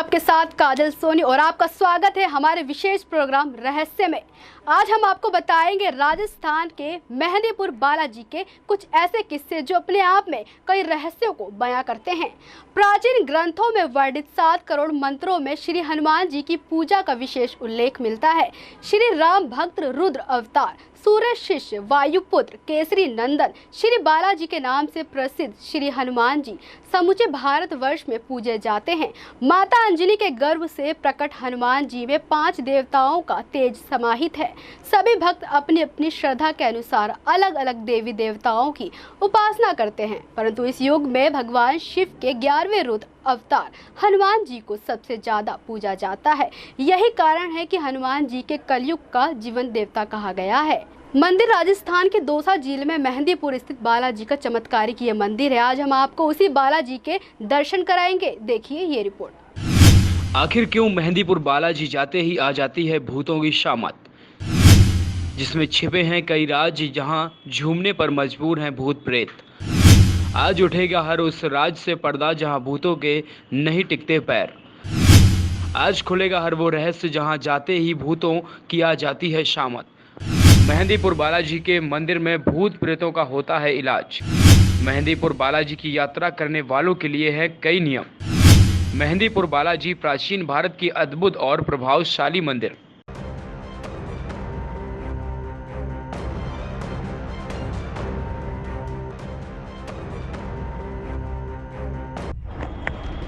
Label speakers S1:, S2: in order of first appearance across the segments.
S1: आपके साथ काजल सोनी और आपका स्वागत है हमारे विशेष प्रोग्राम रहस्य में। आज हम आपको बताएंगे राजस्थान के मेहंदीपुर बालाजी के कुछ ऐसे किस्से जो अपने आप में कई रहस्यों को बयां करते हैं। प्राचीन ग्रंथों में वर्णित 7 करोड़ मंत्रों में श्री हनुमान जी की पूजा का विशेष उल्लेख मिलता है। श्री राम भक्त रुद्र अवतार, सूर्य शिष्य, वायुपुत्र, केसरी नंदन, श्री बालाजी के नाम से प्रसिद्ध श्री हनुमान जी समूचे भारतवर्ष में पूजे जाते हैं। माता अंजलि के गर्भ से प्रकट हनुमान जी में 5 देवताओं का तेज समाहित है। सभी भक्त अपनी अपनी श्रद्धा के अनुसार अलग अलग देवी देवताओं की उपासना करते हैं, परंतु इस युग में भगवान शिव के 11वें रुद्र अवतार हनुमान जी को सबसे ज्यादा पूजा जाता है। यही कारण है कि हनुमान जी के कलयुग का जीवन देवता कहा गया है। मंदिर राजस्थान के दौसा जिले में मेहंदीपुर स्थित बालाजी का चमत्कारिक ये मंदिर है। आज हम आपको उसी बालाजी के दर्शन कराएंगे। देखिए ये रिपोर्ट।
S2: आखिर क्यों मेहंदीपुर बालाजी जाते ही आ जाती है भूतों की शामत, जिसमें छिपे हैं कई राज, जहां झूमने पर मजबूर हैं भूत प्रेत। आज उठेगा हर उस राज से पर्दा जहां भूतों के नहीं टिकते पैर। आज खुलेगा हर वो रहस्य जहां जाते ही भूतों की आ जाती है शामत। मेहंदीपुर बालाजी के मंदिर में भूत प्रेतों का होता है इलाज। मेहंदीपुर बालाजी की यात्रा करने वालों के लिए है कई नियम। मेहंदीपुर बालाजी प्राचीन भारत की अद्भुत और प्रभावशाली मंदिर।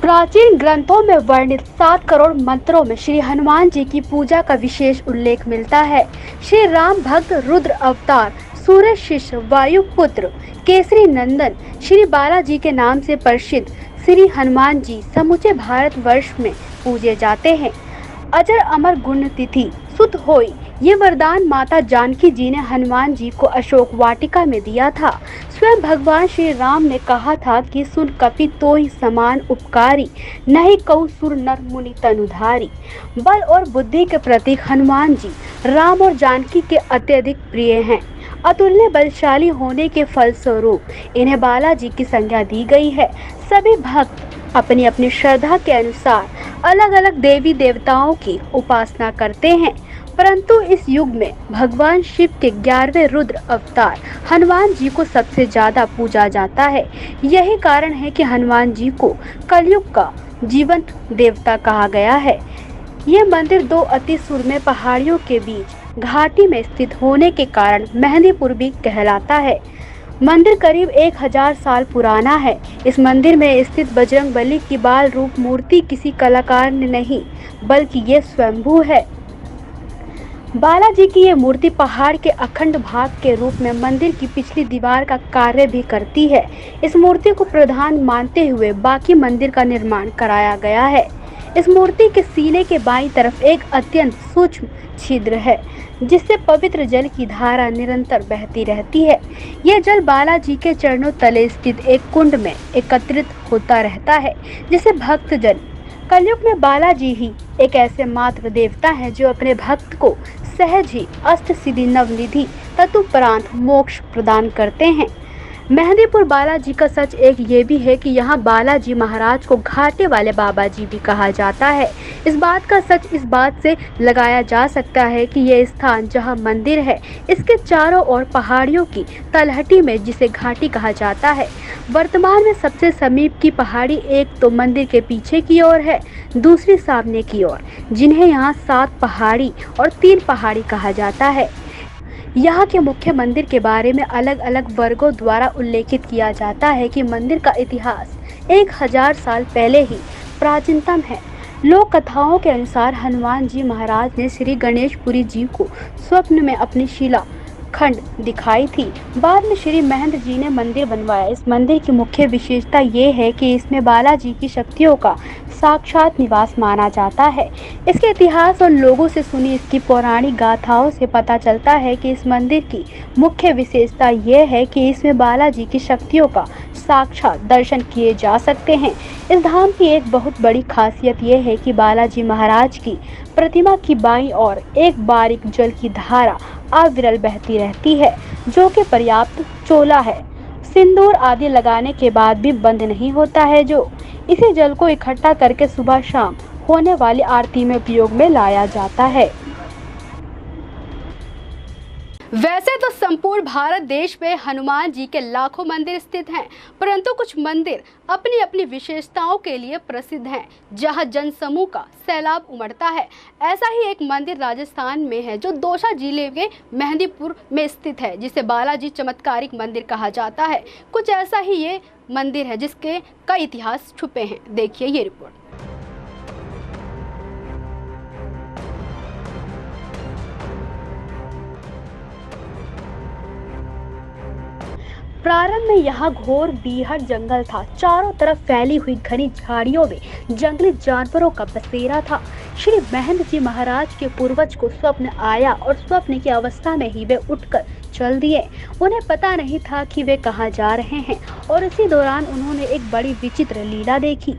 S1: प्राचीन ग्रंथों में वर्णित 7 करोड़ मंत्रों में श्री हनुमान जी की पूजा का विशेष उल्लेख मिलता है। श्री राम भक्त रुद्र अवतार, सूर्य शिष्य, वायुपुत्र, केसरी नंदन, श्री बालाजी के नाम से प्रसिद्ध श्री हनुमान जी समूचे भारतवर्ष में पूजे जाते हैं। अजर अमर गुण तिथि सुत होई, ये वरदान माता जानकी जी ने हनुमान जी को अशोक वाटिका में दिया था। स्वयं भगवान श्री राम ने कहा था कि सुन कपि तोहि समान उपकारी, नहीं कहु सुर नर मुनि तनुधारी। बल और बुद्धि के प्रतीक हनुमान जी राम और जानकी के अत्यधिक प्रिय हैं। अतुल्य बलशाली होने के फलस्वरूप इन्हें बालाजी की संज्ञा दी गई है। सभी भक्त अपनी अपनी श्रद्धा के अनुसार अलग अलग देवी देवताओं की उपासना करते हैं, परंतु इस युग में भगवान शिव के 11वें रुद्र अवतार हनुमान जी को सबसे ज्यादा पूजा जाता है। यही कारण है कि हनुमान जी को कलयुग का जीवंत देवता कहा गया है। ये मंदिर 2 अति सुरम्य पहाड़ियों के बीच घाटी में स्थित होने के कारण मेहंदीपुर भी कहलाता है। मंदिर करीब 1000 साल पुराना है। इस मंदिर में स्थित बजरंगबली की बाल रूप मूर्ति किसी कलाकार ने नहीं, बल्कि ये स्वयंभू है। बालाजी की ये मूर्ति पहाड़ के अखंड भाग के रूप में मंदिर की पिछली दीवार का कार्य भी करती है। इस मूर्ति को प्रधान मानते हुए बाकी मंदिर का निर्माण कराया गया है। इस मूर्ति के सीने के बाईं तरफ एक अत्यंत सूक्ष्म छिद्र है, जिससे पवित्र जल की धारा निरंतर बहती रहती है। यह जल बालाजी के चरणों तले स्थित एक कुंड में एकत्रित होता रहता है, जिसे भक्तजन कलयुग में बालाजी ही एक ऐसे मात्र देवता है जो अपने भक्त को सहज ही अष्ट सिद्धि नवनिधि तदुपरांत मोक्ष प्रदान करते हैं। मेहंदीपुर बालाजी का सच एक ये भी है कि यहाँ बालाजी महाराज को घाटे वाले बाबा जी भी कहा जाता है। इस बात का सच इस बात से लगाया जा सकता है कि यह स्थान जहाँ मंदिर है, इसके चारों ओर पहाड़ियों की तलहटी में, जिसे घाटी कहा जाता है। वर्तमान में सबसे समीप की पहाड़ी एक तो मंदिर के पीछे की ओर है, दूसरी सामने की ओर, जिन्हें यहाँ 7 पहाड़ी और 3 पहाड़ी कहा जाता है। यहाँ के मुख्य मंदिर के बारे में अलग अलग वर्गों द्वारा उल्लेखित किया जाता है कि मंदिर का इतिहास 1000 साल पहले ही प्राचीनतम है। लोक कथाओं के अनुसार हनुमान जी महाराज ने श्री गणेशपुरी जी को स्वप्न में अपनी शिला खंड दिखाई थी। बाद में श्री महेंद्र जी ने मंदिर बनवाया। इस मंदिर की मुख्य विशेषता ये है कि इसमें बालाजी की शक्तियों का साक्षात निवास माना जाता है। इसके इतिहास और लोगों से सुनी इसकी पौराणिक गाथाओं से पता चलता है कि इस मंदिर की मुख्य विशेषता यह है कि इसमें बालाजी की शक्तियों का साक्षात दर्शन किए जा सकते हैं। इस धाम की एक बहुत बड़ी खासियत यह है कि बालाजी महाराज की प्रतिमा की बाईं ओर एक बारीक जल की धारा अविरल बहती रहती है, जो कि पर्याप्त चोला है। सिंदूर आदि लगाने के बाद भी बंद नहीं होता है, जो इसी जल को इकट्ठा करके सुबह शाम होने वाली आरती में उपयोग में लाया जाता है। वैसे तो संपूर्ण भारत देश में हनुमान जी के लाखों मंदिर स्थित हैं, परंतु कुछ मंदिर अपनी अपनी विशेषताओं के लिए प्रसिद्ध हैं, जहां जनसमूह का सैलाब उमड़ता है। ऐसा ही एक मंदिर राजस्थान में है जो दौसा जिले के मेहंदीपुर में स्थित है, जिसे बालाजी चमत्कारिक मंदिर कहा जाता है। कुछ ऐसा ही ये मंदिर है जिसके कई इतिहास छुपे हैं। देखिए ये रिपोर्ट। प्रारंभ में यहाँ घोर बीहड़ जंगल था। चारों तरफ फैली हुई घनी झाड़ियों में जंगली जानवरों का बसेरा था। श्री महेंद्र जी महाराज के पूर्वज को स्वप्न आया और स्वप्न की अवस्था में ही वे उठकर चल दिए। उन्हें पता नहीं था कि वे कहाँ जा रहे हैं और इसी दौरान उन्होंने एक बड़ी विचित्र लीला देखी।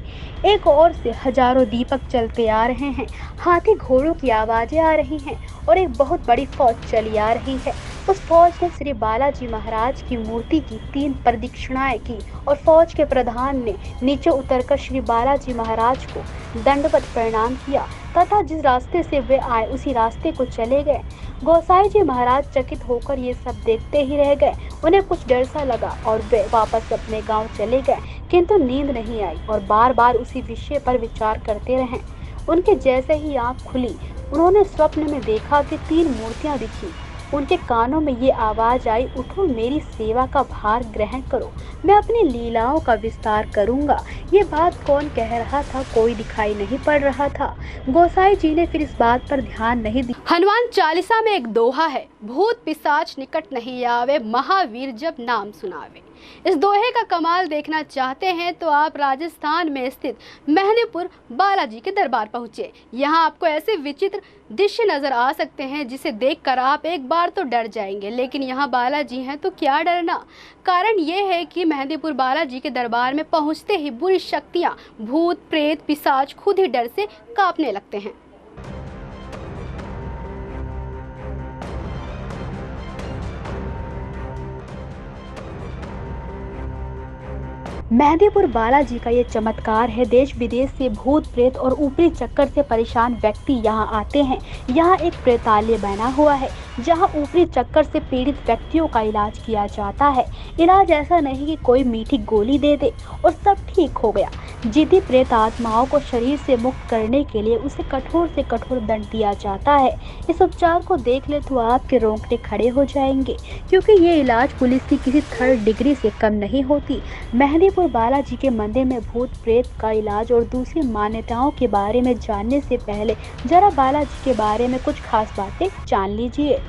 S1: एक ओर से हजारों दीपक चलते आ रहे हैं, हाथी घोड़ों की आवाजें आ रही हैं और एक बहुत बड़ी फौज चली आ रही है। उस फौज ने श्री बालाजी महाराज की मूर्ति की 3 प्रदक्षिणाएं की और फौज के प्रधान ने नीचे उतरकर श्री बालाजी महाराज को दंडवत प्रणाम किया तथा जिस रास्ते से वे आए उसी रास्ते को चले गए। गोसाई जी महाराज चकित होकर ये सब देखते ही रह गए। उन्हें कुछ डर सा लगा और वे वापस अपने गांव चले गए, किंतु नींद नहीं आई और बार बार उसी विषय पर विचार करते रहे। उनके जैसे ही आँख खुली, उन्होंने स्वप्न में देखा कि 3 मूर्तियां दिखी। उनके कानों में ये आवाज आई, उठो मेरी सेवा का भार ग्रहण करो, मैं अपनी लीलाओं का विस्तार करूंगा। ये बात कौन कह रहा था, कोई दिखाई नहीं पड़ रहा था। गोसाई जी ने फिर इस बात पर ध्यान नहीं दिया। हनुमान चालीसा में एक दोहा है, भूत पिशाच निकट नहीं आवे, महावीर जब नाम सुनावे। इस दोहे का कमाल देखना चाहते हैं तो आप राजस्थान में स्थित मेहंदीपुर बालाजी के दरबार पहुँचे। यहाँ आपको ऐसे विचित्र दृश्य नजर आ सकते हैं जिसे देखकर आप एक बार तो डर जाएंगे, लेकिन यहाँ बालाजी हैं तो क्या डरना। कारण ये है कि मेहंदीपुर बालाजी के दरबार में पहुँचते ही बुरी शक्तियाँ, भूत प्रेत पिशाच खुद ही डर से कांपने लगते हैं। मेहंदीपुर बालाजी का ये चमत्कार है। देश विदेश से भूत प्रेत और ऊपरी चक्कर से परेशान व्यक्ति यहाँ आते हैं। यहाँ एक प्रेतालय बना हुआ है जहाँ ऊपरी चक्कर से पीड़ित व्यक्तियों का इलाज किया जाता है। इलाज ऐसा नहीं कि कोई मीठी गोली दे दे और सब ठीक हो गया। जिद्दी प्रेत आत्माओं को शरीर से मुक्त करने के लिए उसे कठोर से कठोर दंड दिया जाता है। इस उपचार को देख ले तो आपके रोंगटे खड़े हो जाएंगे, क्योंकि ये इलाज पुलिस की किसी 3rd डिग्री से कम नहीं होती। मेहंदीपुर बालाजी के मंदिर में भूत प्रेत का इलाज और दूसरी मान्यताओं के बारे में जानने से पहले जरा बालाजी के बारे में कुछ खास बातें जान लीजिए।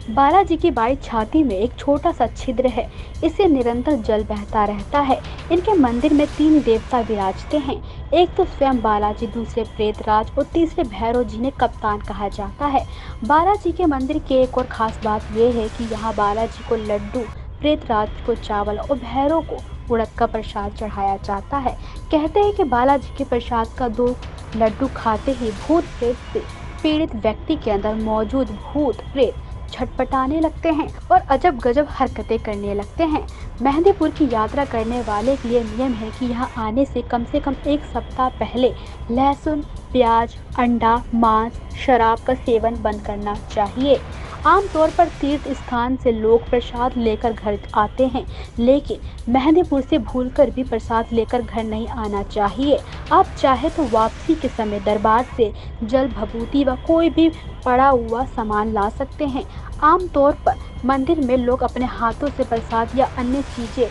S1: बालाजी की बाईं छाती में एक छोटा सा छिद्र है, इससे निरंतर जल बहता रहता है। इनके मंदिर में 3 देवता विराजते हैं, एक तो स्वयं बालाजी, दूसरे प्रेतराज और तीसरे भैरव जिन्हें कप्तान कहा जाता है। बालाजी के मंदिर की एक और खास बात यह है कि यहाँ बालाजी को लड्डू, प्रेतराज को चावल और भैरव को उड़द का प्रसाद चढ़ाया जाता है। कहते हैं कि बालाजी के प्रसाद का 2 लड्डू खाते ही भूत प्रेत से पीड़ित व्यक्ति के अंदर मौजूद भूत प्रेत छटपटाने लगते हैं और अजब गजब हरकतें करने लगते हैं। मेहंदीपुर की यात्रा करने वाले के लिए नियम है कि यहाँ आने से कम 1 सप्ताह पहले लहसुन, प्याज, अंडा, मांस, शराब का सेवन बंद करना चाहिए। आमतौर पर तीर्थ स्थान से लोग प्रसाद लेकर घर आते हैं, लेकिन मेहंदीपुर से भूलकर भी प्रसाद लेकर घर नहीं आना चाहिए। आप चाहे तो वापसी के समय दरबार से जल, भभूति व कोई भी पड़ा हुआ सामान ला सकते हैं। आमतौर पर मंदिर में लोग अपने हाथों से प्रसाद या अन्य चीज़ें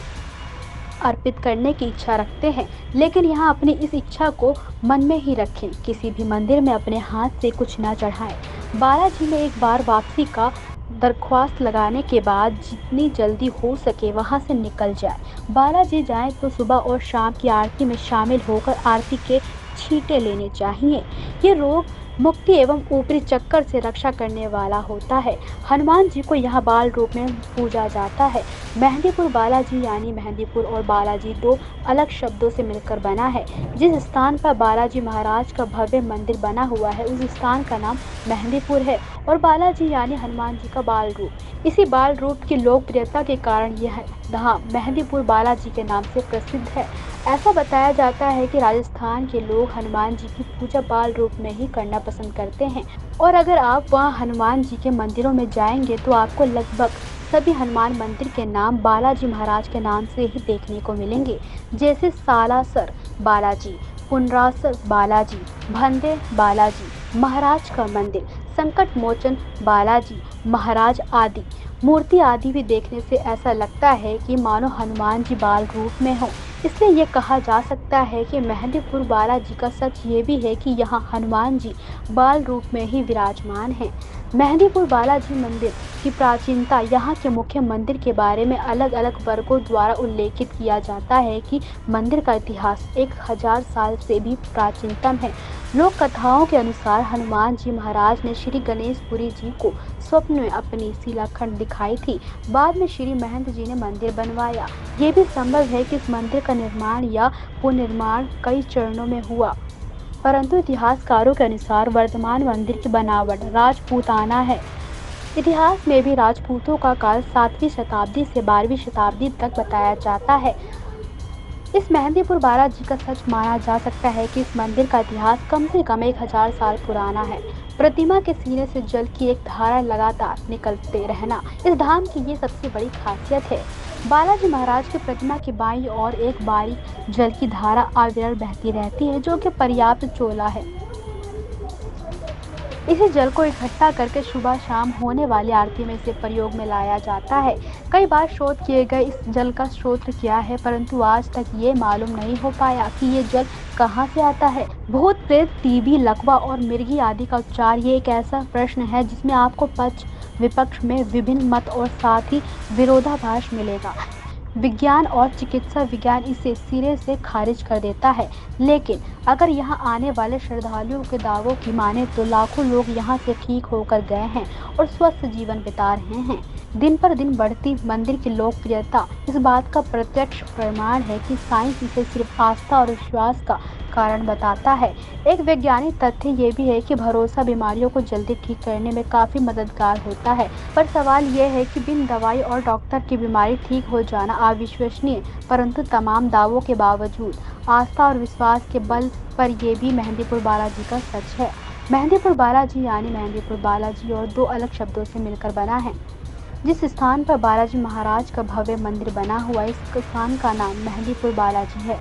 S1: अर्पित करने की इच्छा रखते हैं, लेकिन यहाँ अपनी इस इच्छा को मन में ही रखें। किसी भी मंदिर में अपने हाथ से कुछ ना चढ़ाएं। बालाजी में एक बार वापसी का दरख्वास्त लगाने के बाद जितनी जल्दी हो सके वहाँ से निकल जाए। बालाजी जाएं तो सुबह और शाम की आरती में शामिल होकर आरती के छींटे लेने चाहिए। ये रोग मुक्ति एवं ऊपरी चक्कर से रक्षा करने वाला होता है। हनुमान जी को यहाँ बाल रूप में पूजा जाता है। मेहंदीपुर बालाजी यानी मेहंदीपुर और बालाजी दो अलग शब्दों से मिलकर बना है। जिस स्थान पर बालाजी महाराज का भव्य मंदिर बना हुआ है उस स्थान का नाम मेहंदीपुर है और बालाजी यानी हनुमान जी का बाल रूप। इसी बाल रूप की लोकप्रियता के कारण यह धाम मेहंदीपुर बालाजी के नाम से प्रसिद्ध है। ऐसा बताया जाता है कि राजस्थान के लोग हनुमान जी की पूजा बाल रूप में ही करना पसंद करते हैं और अगर आप वहां हनुमान जी के मंदिरों में जाएंगे तो आपको लगभग सभी हनुमान मंदिर के नाम बालाजी महाराज के नाम से ही देखने को मिलेंगे, जैसे सालासर बालाजी, पुनरासर बालाजी, भंदे बालाजी महाराज का मंदिर, संकट मोचन बालाजी महाराज आदि। मूर्ति आदि भी देखने से ऐसा लगता है कि मानो हनुमान जी बाल रूप में हो। इसलिए ये कहा जा सकता है कि मेहंदीपुर बालाजी का सच ये भी है कि यहाँ हनुमान जी बाल रूप में ही विराजमान हैं। मेहंदीपुर बालाजी मंदिर की प्राचीनता यहाँ के मुख्य मंदिर के बारे में अलग अलग वर्गों द्वारा उल्लेखित किया जाता है कि मंदिर का इतिहास 1000 साल से भी प्राचीनतम है। लोक कथाओं के अनुसार हनुमान जी महाराज ने श्री गणेशपुरी जी को स्वप्न में अपनी शिलाखंड दिखाई थी। बाद में श्री महंत जी ने मंदिर बनवाया। ये भी संभव है कि इस मंदिर का निर्माण या पुनर्निर्माण कई चरणों में हुआ, परंतु इतिहासकारों के अनुसार वर्तमान मंदिर की बनावट राजपूताना है। इतिहास में भी राजपूतों का काल 7वीं शताब्दी से 12वीं शताब्दी तक बताया जाता है। इस मेहंदीपुर बालाजी का सच माना जा सकता है कि इस मंदिर का इतिहास कम से कम 1000 साल पुराना है। प्रतिमा के सीने से जल की एक धारा लगातार निकलते रहना इस धाम की ये सबसे बड़ी खासियत है। बालाजी महाराज की प्रतिमा की बाईं ओर एक बारीक जल की धारा अविरल बहती रहती है, जो कि पर्याप्त चोला है। इसी जल को इकट्ठा करके सुबह शाम होने वाली आरती में से प्रयोग में लाया जाता है। कई बार शोध किए गए इस जल का स्रोत क्या है, परंतु आज तक ये मालूम नहीं हो पाया कि ये जल कहाँ से आता है। भूत प्रेत, टीबी, लकवा और मिर्गी आदि का उपचार ये एक ऐसा प्रश्न है जिसमें आपको पक्ष विपक्ष में विभिन्न मत और साथ ही विरोधाभास मिलेगा। विज्ञान और चिकित्सा विज्ञान इसे सिरे से खारिज कर देता है, लेकिन अगर यहाँ आने वाले श्रद्धालुओं के दावों की माने तो लाखों लोग यहाँ से ठीक होकर गए हैं और स्वस्थ जीवन बिता रहे हैं। दिन पर दिन बढ़ती मंदिर की लोकप्रियता इस बात का प्रत्यक्ष प्रमाण है कि साइंस इसे सिर्फ आस्था और विश्वास का कारण बताता है। एक वैज्ञानिक तथ्य ये भी है कि भरोसा बीमारियों को जल्दी ठीक करने में काफ़ी मददगार होता है, पर सवाल यह है कि बिन दवाई और डॉक्टर की बीमारी ठीक हो जाना अविश्वसनीय, परंतु तमाम दावों के बावजूद आस्था और विश्वास के बल पर यह भी मेहंदीपुर बालाजी का सच है। मेहंदीपुर बालाजी यानी मेहंदीपुर बालाजी और दो अलग शब्दों से मिलकर बना है। जिस स्थान पर बालाजी महाराज का भव्य मंदिर बना हुआ है, इस स्थान का नाम मेहंदीपुर बालाजी है।